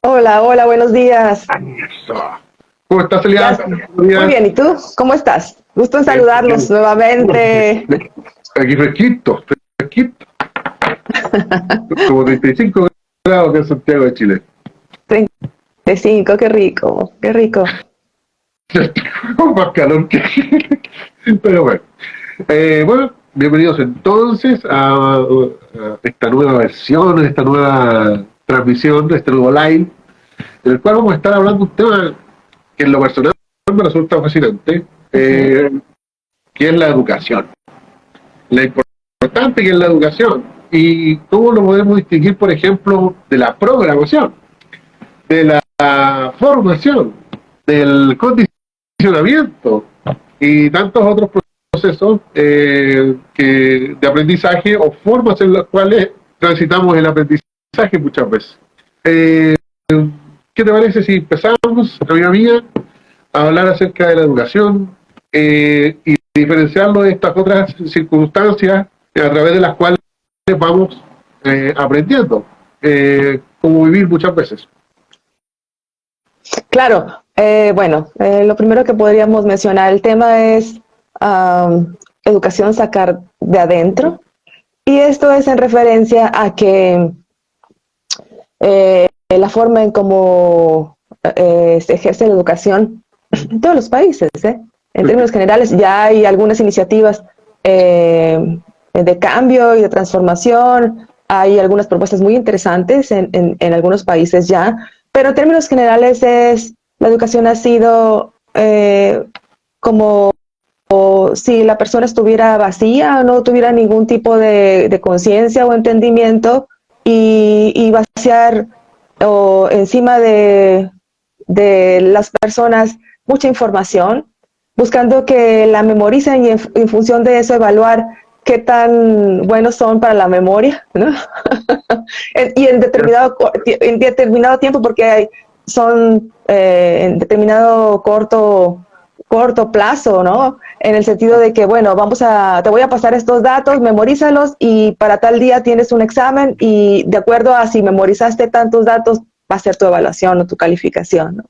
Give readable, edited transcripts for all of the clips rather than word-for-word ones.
Hola, hola, buenos días. Eso. ¿Cómo estás, Elian? Buenos Muy días. bien, ¿y tú? ¿Cómo estás? Gusto en Bien, saludarlos bien. nuevamente. Aquí fresquito, fresquito, como 35 grados acá en Santiago de Chile. 35, qué rico, qué rico. Con más calor que pero bueno. Bueno, bienvenidos entonces a esta nueva versión, a esta nueva transmisión, a este nuevo live, en el cual vamos a estar hablando de un tema que en lo personal me resulta fascinante, Ujú. que es la educación. La importante que es la educación y cómo lo podemos distinguir, por ejemplo, de la programación, de la formación, del condicionamiento y tantos otros procesos de aprendizaje o formas en las cuales transitamos el aprendizaje muchas veces. Eh, ¿Qué te parece si empezamos, amiga mía, a hablar acerca de la educación y diferenciarlo de estas otras circunstancias a través de las cuales vamos aprendiendo cómo vivir muchas veces? Claro, bueno, lo primero que podríamos mencionar, el tema es educación sacar de adentro, y esto es en referencia a que la forma en cómo se ejerce la educación en todos los países, en términos generales, ya hay algunas iniciativas de cambio y de transformación, hay algunas propuestas muy interesantes en algunos países ya, pero en términos generales la educación ha sido como si la persona estuviera vacía o no tuviera ningún tipo de conciencia o entendimiento, y vaciar o encima de las personas mucha información, buscando que la memoricen y en función de eso evaluar qué tan buenos son para la memoria, ¿no? Y en determinado tiempo, porque son en determinado corto plazo, ¿no? En el sentido de que, bueno, te voy a pasar estos datos, memorízalos y para tal día tienes un examen y de acuerdo a si memorizaste tantos datos va a ser tu evaluación o tu calificación, ¿no?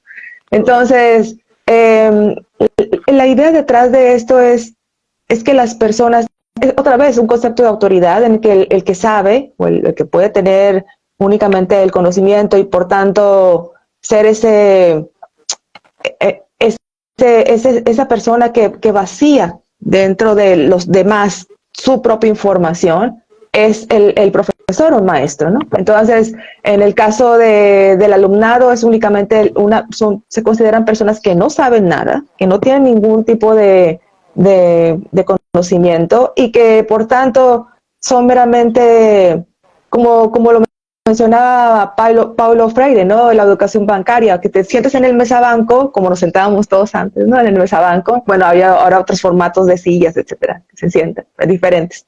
Entonces, la idea detrás de esto es que las personas, es otra vez un concepto de autoridad en el que el que sabe o el que puede tener únicamente el conocimiento y por tanto ser esa persona que vacía dentro de los demás su propia información, es el profesor o el maestro, ¿no? Entonces, en el caso del alumnado es únicamente se consideran personas que no saben nada, que no tienen ningún tipo de conocimiento y que por tanto son meramente, como lo mencionaba Paulo Freire, ¿no? La educación bancaria, que te sientes en el mesabanco, como nos sentábamos todos antes, ¿no? En el mesabanco. Bueno, había ahora otros formatos de sillas, etcétera, que se sienten diferentes,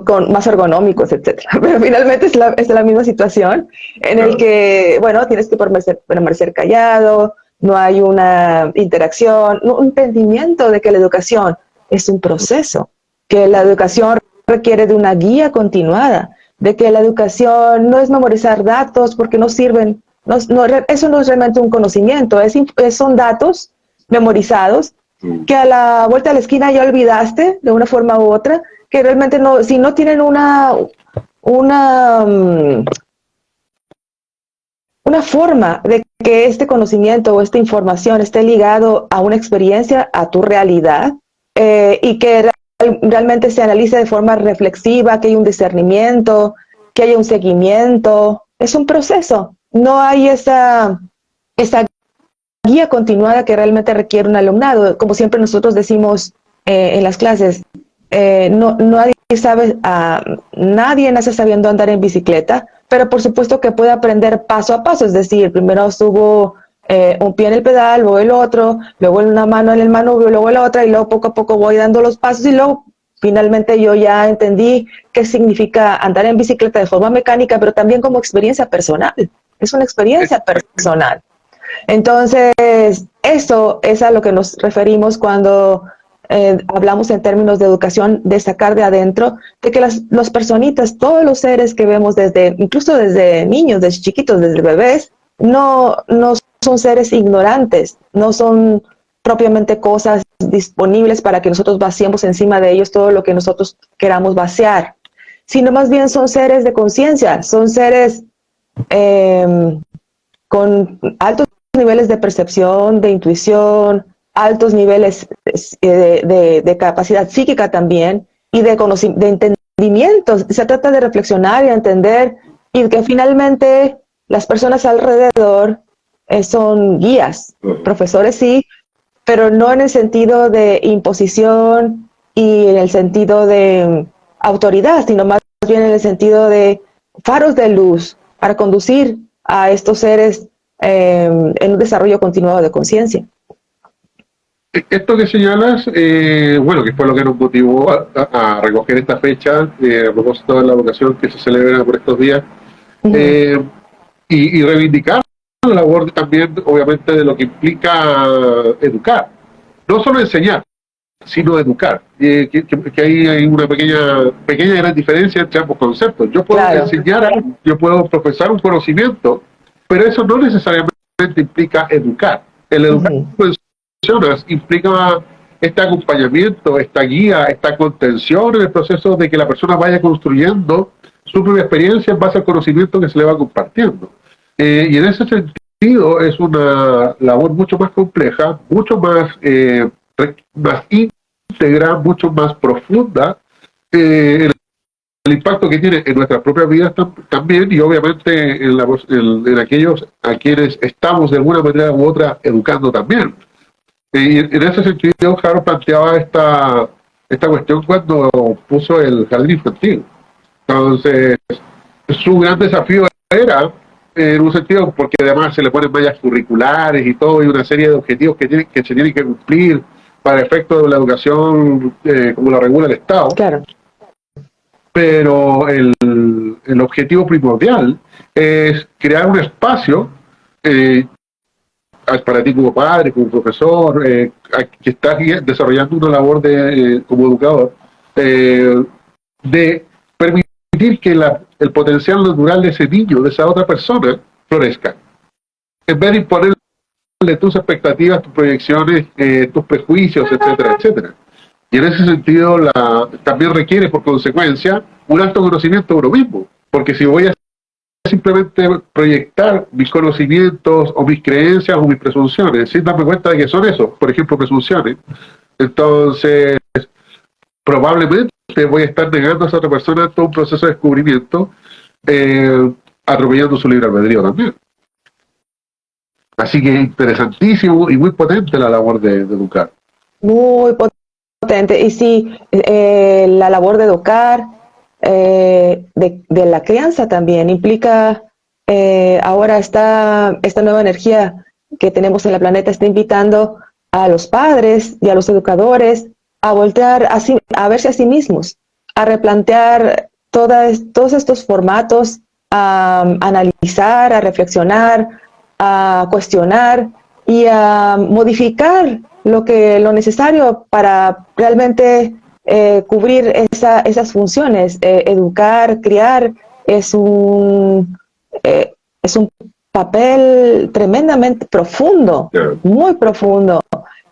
con más ergonómicos, etcétera. Pero finalmente es la misma situación en el Claro. que, bueno, tienes que permanecer callado, no hay una interacción, un entendimiento de que la educación es un proceso, que la educación requiere de una guía continuada, de que la educación no es memorizar datos porque no sirven, eso no es realmente un conocimiento, son datos memorizados que a la vuelta de la esquina ya olvidaste de una forma u otra, que realmente no, si no tienen una, um, una forma de que este conocimiento o esta información esté ligado a una experiencia, a tu realidad, y que realmente se analice de forma reflexiva, que haya un discernimiento, que haya un seguimiento. Es un proceso. No hay esa guía continuada que realmente requiere un alumnado. Como siempre nosotros decimos en las clases, nadie sabe, nadie nace sabiendo andar en bicicleta, pero por supuesto que puede aprender paso a paso, es decir, primero subo un pie en el pedal, luego el otro, luego una mano en el manubrio, luego la otra, y luego poco a poco voy dando los pasos y luego finalmente yo ya entendí qué significa andar en bicicleta de forma mecánica, pero también como experiencia personal. Es una experiencia Exactamente. personal. Entonces, eso es a lo que nos referimos cuando hablamos en términos de educación, de sacar de adentro, de que las personitas, todos los seres que vemos incluso desde niños, desde chiquitos, desde bebés, no son seres ignorantes, no son propiamente cosas disponibles para que nosotros vaciemos encima de ellos todo lo que nosotros queramos vaciar, sino más bien son seres de conciencia, son seres con altos niveles de percepción, de intuición, altos niveles de capacidad psíquica también, y de entendimiento. Se trata de reflexionar y entender, y que finalmente las personas alrededor son guías, profesores sí, pero no en el sentido de imposición y en el sentido de autoridad, sino más bien en el sentido de faros de luz para conducir a estos seres en un desarrollo continuado de conciencia. Esto que señalas, bueno, que fue lo que nos motivó a recoger esta fecha, a propósito de la vocación que se celebra por estos días, y reivindicar la labor también, obviamente, de lo que implica educar. No solo enseñar, sino educar. Que ahí hay una pequeña gran diferencia entre ambos conceptos. Yo puedo enseñar, yo puedo profesar un conocimiento, pero eso no necesariamente implica educar. El educar implica este acompañamiento, esta guía, esta contención en el proceso de que la persona vaya construyendo su propia experiencia en base al conocimiento que se le va compartiendo. Y en ese sentido es una labor mucho más compleja, mucho más íntegra, mucho más profunda, el impacto que tiene en nuestras propias vidas también, y obviamente en aquellos a quienes estamos de alguna manera u otra educando también. Y en ese sentido, Harold planteaba esta cuestión cuando puso el jardín infantil. Entonces, su gran desafío era, en un sentido, porque además se le ponen mallas curriculares y todo, y una serie de objetivos que se tienen que cumplir para efecto de la educación como la regula el Estado. Claro. Pero el objetivo primordial es crear un espacio para ti como padre, como profesor, que estás desarrollando una labor como educador, de permitir que el potencial natural de ese niño, de esa otra persona, florezca. En vez de imponerle tus expectativas, tus proyecciones, tus prejuicios, etcétera, etcétera. Y en ese sentido también requiere, por consecuencia, un alto conocimiento de uno mismo. Porque si voy a simplemente proyectar mis conocimientos o mis creencias o mis presunciones sin darme cuenta de que son eso, por ejemplo, presunciones, entonces probablemente voy a estar negando a esa otra persona todo un proceso de descubrimiento, atropellando su libre albedrío también. Así que interesantísimo y muy potente la labor de educar. Muy potente. Y sí, la labor de educar, de la crianza también implica, ahora esta nueva energía que tenemos en el planeta está invitando a los padres y a los educadores a voltear a verse a sí mismos, a replantear todos estos formatos, a analizar, a reflexionar, a cuestionar y a modificar lo necesario para realmente cubrir esas funciones. Educar, criar es un papel tremendamente profundo, muy profundo,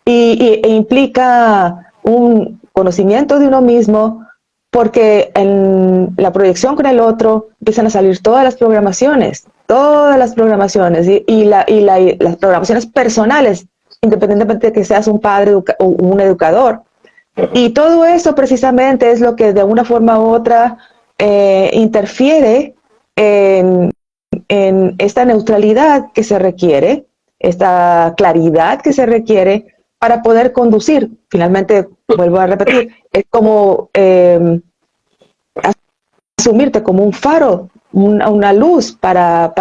e implica un conocimiento de uno mismo, porque en la proyección con el otro empiezan a salir todas las programaciones y las programaciones personales, independientemente de que seas un padre o un educador. Y todo eso precisamente es lo que de una forma u otra interfiere en esta neutralidad que se requiere, esta claridad que se requiere para poder conducir. Finalmente, vuelvo a repetir, es como asumirte como un faro, una luz para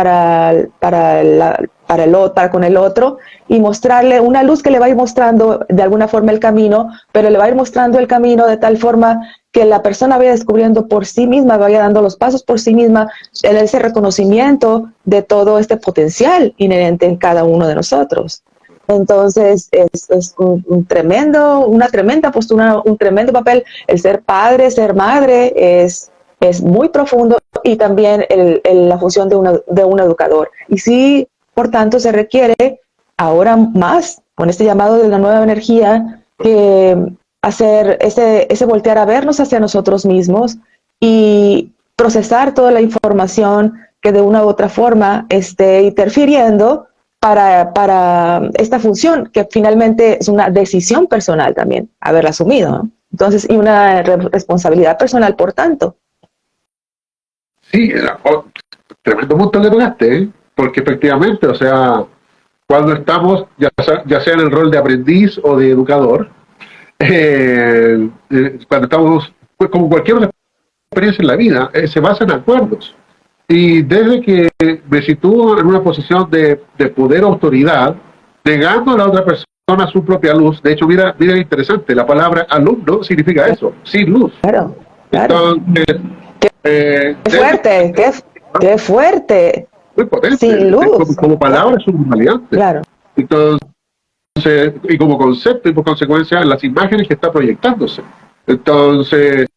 con el otro, y mostrarle una luz que le va a ir mostrando de alguna forma el camino, pero le va a ir mostrando el camino de tal forma que la persona vaya descubriendo por sí misma, vaya dando los pasos por sí misma, en ese reconocimiento de todo este potencial inherente en cada uno de nosotros. Entonces es una tremenda postura, un tremendo papel. El ser padre, ser madre es muy profundo, y también la función de un educador. Y sí, por tanto, se requiere ahora más, con este llamado de la nueva energía, que hacer ese voltear a vernos hacia nosotros mismos y procesar toda la información que de una u otra forma esté interfiriendo para esta función, que finalmente es una decisión personal también, haberla asumido, ¿no? Entonces, y una responsabilidad personal, por tanto. Sí, tremendo punto que tocaste, ¿eh? Porque efectivamente, o sea, cuando estamos, ya sea en el rol de aprendiz o de educador, cuando estamos, pues como cualquier otra experiencia en la vida, se basa en acuerdos. Y desde que me sitúo en una posición de poder o autoridad, negando a la otra persona su propia luz, de hecho, mira interesante, la palabra alumno significa eso, sin luz. Claro, claro. Entonces, qué fuerte, qué fuerte. Muy potente, sin luz. como palabra es un maleante. Claro. Entonces, y como concepto y por consecuencia las imágenes que está proyectándose. Entonces,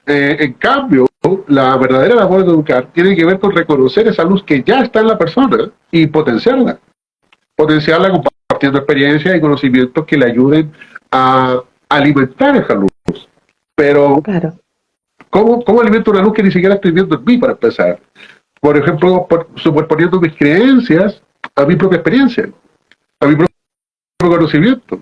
en cambio, la verdadera labor de educar tiene que ver con reconocer esa luz que ya está en la persona y potenciarla. Potenciarla compartiendo experiencias y conocimientos que le ayuden a alimentar esa luz. Pero, claro. ¿Cómo alimento una luz que ni siquiera estoy viendo en mí, para empezar? Por ejemplo, superponiendo mis creencias a mi propia experiencia, a mi propio conocimiento.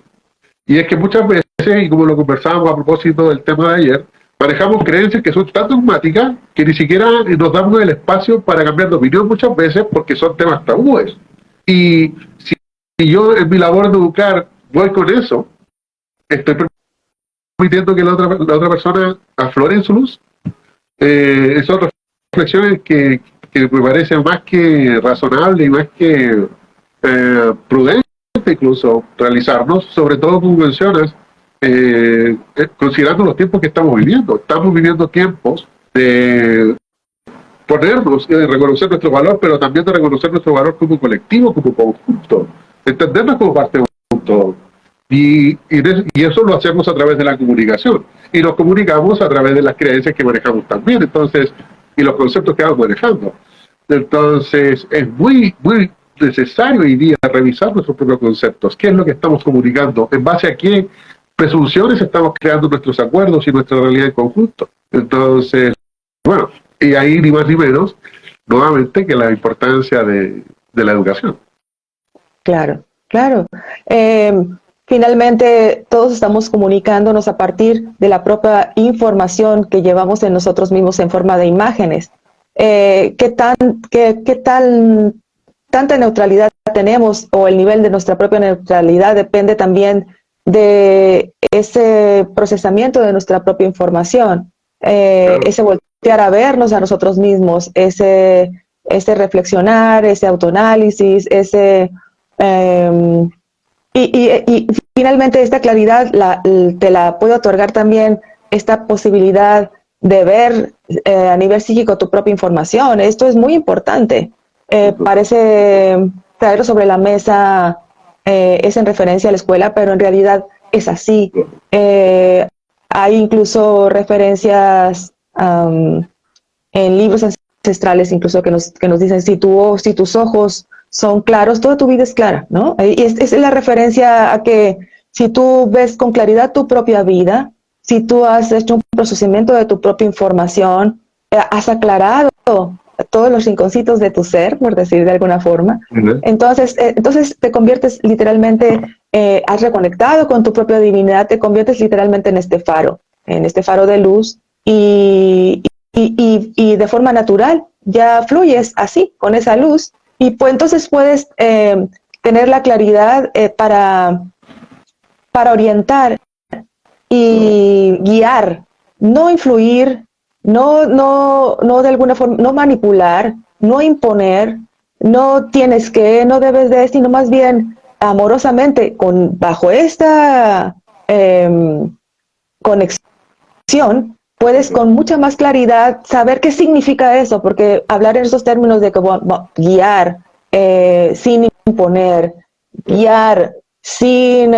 Y es que muchas veces, y como lo conversábamos a propósito del tema de ayer, manejamos creencias que son tan dogmáticas que ni siquiera nos damos el espacio para cambiar de opinión muchas veces porque son temas tabúes. Y si yo en mi labor de educar voy con eso, estoy permitiendo que la otra persona aflore en su luz. Son reflexiones que me parecen más que razonable y más que prudente incluso realizarnos, sobre todo como mencionas, considerando los tiempos que estamos viviendo. Estamos viviendo tiempos de ponernos, de reconocer nuestro valor, pero también de reconocer nuestro valor como colectivo, como conjunto, entendernos como parte de un conjunto. Y eso lo hacemos a través de la comunicación. Y nos comunicamos a través de las creencias que manejamos también, entonces, y los conceptos que vamos manejando. Entonces, es muy, muy necesario hoy día revisar nuestros propios conceptos. ¿Qué es lo que estamos comunicando? ¿En base a qué presunciones estamos creando nuestros acuerdos y nuestra realidad en conjunto? Entonces, bueno, y ahí ni más ni menos, nuevamente, que la importancia de la educación. Claro, claro. Finalmente, todos estamos comunicándonos a partir de la propia información que llevamos en nosotros mismos en forma de imágenes. Tanta neutralidad tenemos, o el nivel de nuestra propia neutralidad depende también de ese procesamiento de nuestra propia información, ese voltear a vernos a nosotros mismos, ese reflexionar, ese autoanálisis, y finalmente esta claridad te la puede otorgar también esta posibilidad de ver a nivel psíquico tu propia información. Esto es muy importante. Parece traerlo sobre la mesa, es en referencia a la escuela, pero en realidad es así. Hay incluso referencias en libros ancestrales, incluso que nos dicen, si tus ojos son claros, toda tu vida es clara, ¿no? Y es la referencia a que si tú ves con claridad tu propia vida, si tú has hecho un procesamiento de tu propia información, has aclarado todos los rinconcitos de tu ser, por decir de alguna forma, entonces te conviertes literalmente, has reconectado con tu propia divinidad, te conviertes literalmente en este faro de luz, y de forma natural ya fluyes así, con esa luz, y pues entonces puedes tener la claridad para orientar y guiar, no influir, no de alguna forma, no manipular, no imponer, no tienes que, no debes de, sino más bien amorosamente, bajo esta conexión, puedes con mucha más claridad saber qué significa eso, porque hablar en esos términos de que guiar sin imponer, guiar sin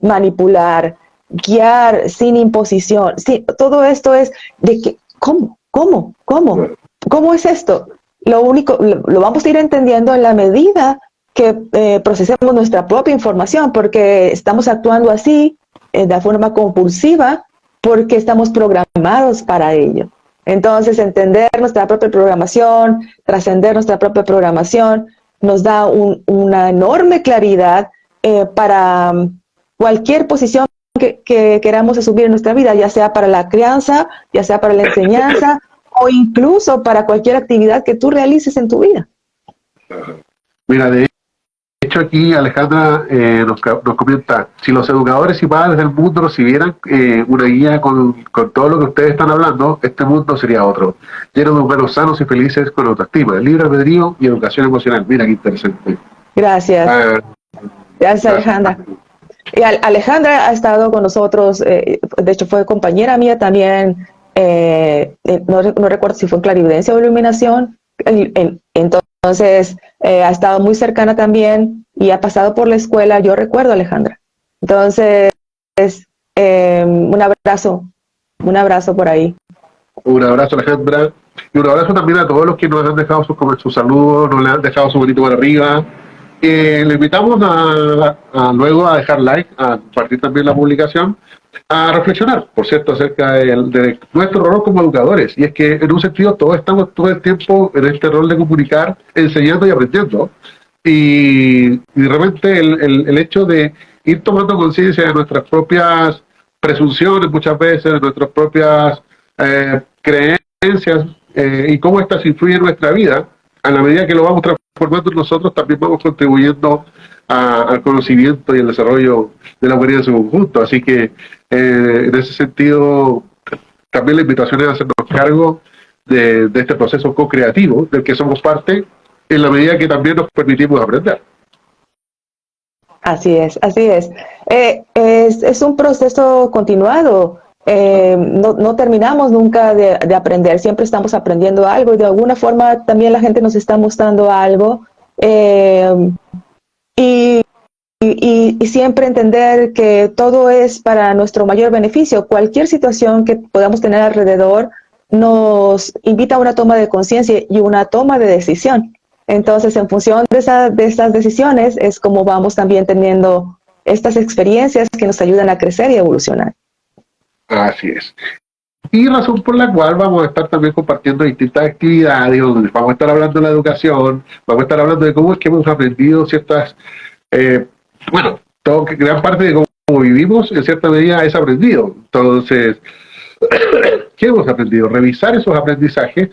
manipular, guiar sin imposición, sí, todo esto es de que, ¿cómo es esto? lo vamos a ir entendiendo en la medida que procesemos nuestra propia información, porque estamos actuando así, de forma compulsiva, porque estamos programados para ello. Entonces, entender nuestra propia programación, trascender nuestra propia programación, nos da una enorme claridad para cualquier posición que queramos asumir en nuestra vida, ya sea para la crianza, ya sea para la enseñanza, o incluso para cualquier actividad que tú realices en tu vida. Mira, de hecho aquí Alejandra nos comenta, si los educadores y padres del mundo recibieran una guía con todo lo que ustedes están hablando, este mundo sería otro, lleno de humanos sanos y felices con autoestima, libre albedrío y educación emocional. Mira qué interesante. Gracias. Gracias, Alejandra. Y Alejandra ha estado con nosotros, de hecho fue compañera mía también, no recuerdo si fue en clarividencia o iluminación, entonces ha estado muy cercana también y ha pasado por la escuela, yo recuerdo a Alejandra. Entonces, un abrazo por ahí. Un abrazo, Alejandra, y un abrazo también a todos los que nos han dejado sus saludos, nos le han dejado su bonito por arriba. Le invitamos luego a dejar like, a compartir también la publicación, a reflexionar, por cierto, acerca de nuestro rol como educadores. Y es que, en un sentido, todos estamos todo el tiempo en este rol de comunicar, enseñando y aprendiendo. Y realmente el hecho de ir tomando conciencia de nuestras propias presunciones, muchas veces, de nuestras propias creencias y cómo estas influyen en nuestra vida, a la medida que lo vamos transformando nosotros, también vamos contribuyendo al conocimiento y el desarrollo de la humanidad en su conjunto. Así que en ese sentido, también la invitación es a hacernos cargo de este proceso co-creativo del que somos parte, en la medida que también nos permitimos aprender. Así es, así es. Es un proceso continuado. No terminamos nunca de aprender, siempre estamos aprendiendo algo y de alguna forma también la gente nos está mostrando algo. Y siempre entender que todo es para nuestro mayor beneficio. Cualquier situación que podamos tener alrededor nos invita a una toma de conciencia y una toma de decisión. Entonces, en función de estas decisiones es como vamos también teniendo estas experiencias que nos ayudan a crecer y evolucionar. Así es. Y razón por la cual vamos a estar también compartiendo distintas actividades, donde vamos a estar hablando de la educación, vamos a estar hablando de cómo es que hemos aprendido ciertas, gran parte de cómo vivimos en cierta medida es aprendido. Entonces, ¿qué hemos aprendido? Revisar esos aprendizajes,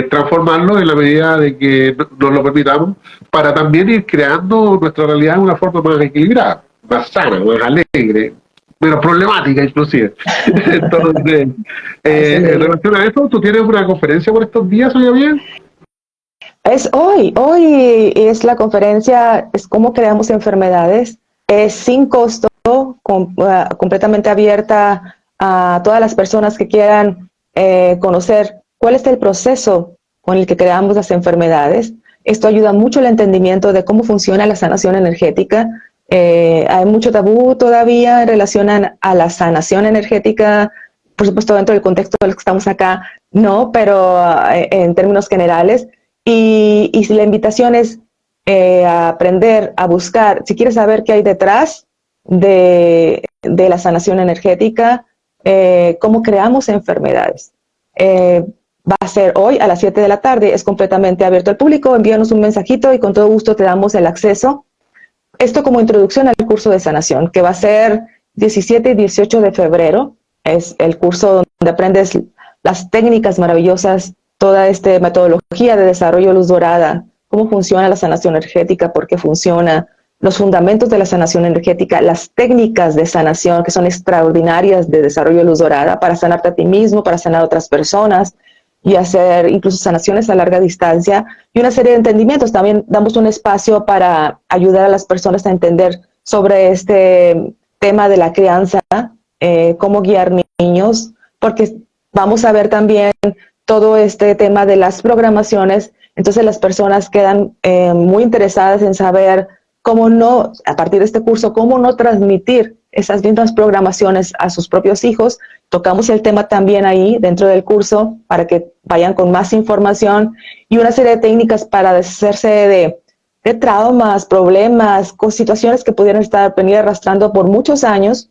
transformarlos en la medida de que nos lo permitamos, para también ir creando nuestra realidad de una forma más equilibrada, más sana, más alegre, menos problemática inclusive. Entonces, en relación a eso, ¿tú tienes una conferencia por estos días, oye bien? Es hoy es la conferencia, es cómo creamos enfermedades, es sin costo, completamente abierta a todas las personas que quieran conocer cuál es el proceso con el que creamos las enfermedades. Esto ayuda mucho al entendimiento de cómo funciona la sanación energética. Hay mucho tabú todavía en relación a la sanación energética, por supuesto dentro del contexto del que estamos acá, no, pero en términos generales. Y la invitación es a aprender, a buscar, si quieres saber qué hay detrás de la sanación energética, cómo creamos enfermedades. Va a ser hoy a las 7 de la tarde, es completamente abierto al público, envíanos un mensajito y con todo gusto te damos el acceso. Esto como introducción al curso de sanación, que va a ser 17 y 18 de febrero. Es el curso donde aprendes las técnicas maravillosas, toda esta metodología de desarrollo luz dorada, cómo funciona la sanación energética, por qué funciona, los fundamentos de la sanación energética, las técnicas de sanación que son extraordinarias de desarrollo luz dorada para sanarte a ti mismo, para sanar a otras personas y hacer incluso sanaciones a larga distancia y una serie de entendimientos. También damos un espacio para ayudar a las personas a entender sobre este tema de la crianza, cómo guiar niños, porque vamos a ver también todo este tema de las programaciones. Entonces las personas quedan muy interesadas en saber cómo no, a partir de este curso, cómo no transmitir esas mismas programaciones a sus propios hijos. Tocamos el tema también ahí dentro del curso para que vayan con más información y una serie de técnicas para deshacerse de traumas, problemas, situaciones que pudieran venir arrastrando por muchos años.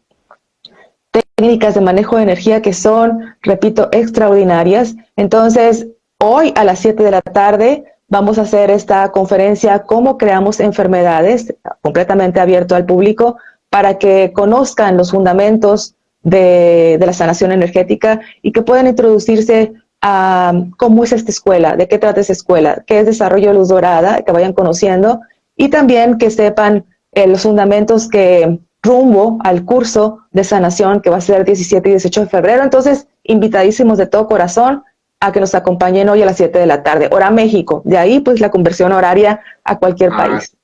Técnicas de manejo de energía que son, repito, extraordinarias. Entonces, hoy a las 7 de la tarde vamos a hacer esta conferencia Cómo creamos enfermedades, completamente abierto al público, para que conozcan los fundamentos de la sanación energética y que puedan introducirse a cómo es esta escuela, de qué trata esa escuela, qué es Desarrollo Luz Dorada, que vayan conociendo, y también que sepan los fundamentos que rumbo al curso de sanación que va a ser 17 y 18 de febrero. Entonces, invitadísimos de todo corazón a que nos acompañen hoy a las 7 de la tarde, hora México. De ahí, pues, la conversión horaria a cualquier país.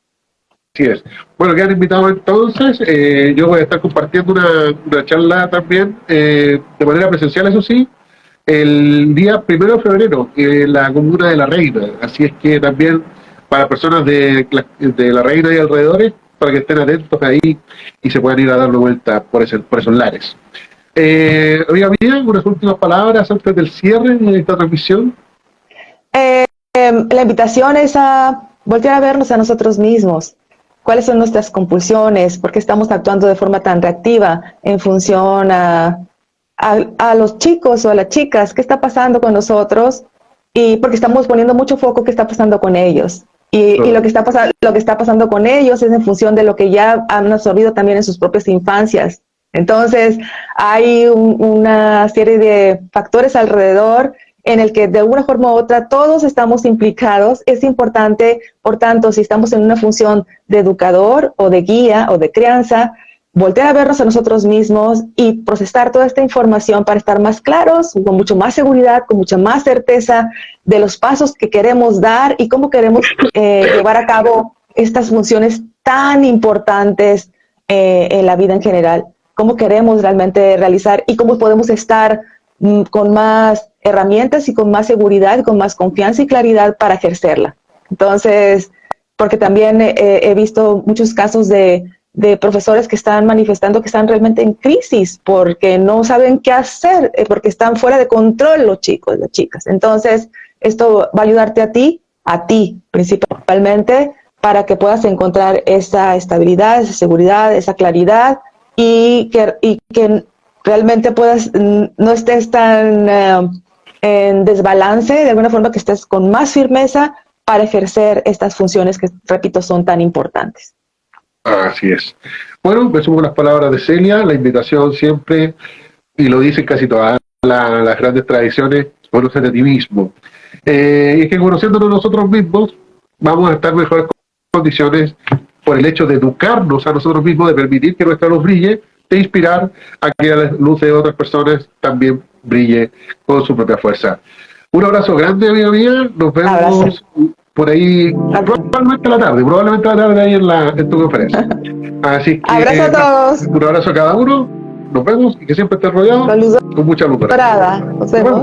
Así es. Bueno, quedan invitados entonces. Yo voy a estar compartiendo una charla también, de manera presencial, eso sí, el día 1 de febrero, en la comuna de La Reina. Así es que también para personas de La Reina y alrededores, para que estén atentos ahí y se puedan ir a dar una vuelta por esos lares. Amiga mía, unas últimas palabras antes del cierre de esta transmisión. La invitación es a voltear a vernos a nosotros mismos. ¿Cuáles son nuestras compulsiones? ¿Por qué estamos actuando de forma tan reactiva en función a los chicos o a las chicas? ¿Qué está pasando con nosotros? Y porque estamos poniendo mucho foco qué está pasando con ellos. Y lo que está pasando con ellos es en función de lo que ya han absorbido también en sus propias infancias. Entonces, hay una serie de factores alrededor en el que de alguna forma u otra todos estamos implicados. Es importante, por tanto, si estamos en una función de educador o de guía o de crianza, voltear a vernos a nosotros mismos y procesar toda esta información para estar más claros, con mucho más seguridad, con mucha más certeza de los pasos que queremos dar y cómo queremos llevar a cabo estas funciones tan importantes en la vida en general. Cómo queremos realmente realizar y cómo podemos estar con más herramientas y con más seguridad, con más confianza y claridad para ejercerla. Entonces, porque también he visto muchos casos de profesores que están manifestando que están realmente en crisis porque no saben qué hacer, porque están fuera de control los chicos, las chicas. Entonces, esto va a ayudarte a ti principalmente, para que puedas encontrar esa estabilidad, esa seguridad, esa claridad y que realmente puedas, no estés tan en desbalance, de alguna forma que estés con más firmeza para ejercer estas funciones que, repito, son tan importantes. Así es. Bueno, me sumo las palabras de Celia, la invitación siempre, y lo dicen casi todas las grandes tradiciones, conocer a ti mismo. Y es que conociéndonos nosotros mismos, vamos a estar en mejores condiciones por el hecho de educarnos a nosotros mismos, de permitir que nuestra luz brille, de inspirar a que la luz de otras personas también brille con su propia fuerza. Un abrazo grande, amiga mía. Nos vemos por ahí probablemente a la tarde ahí en tu conferencia. Así que abrazo a todos. Un abrazo a cada uno. Nos vemos y que siempre estés rodeado con mucha luz. Nos vemos.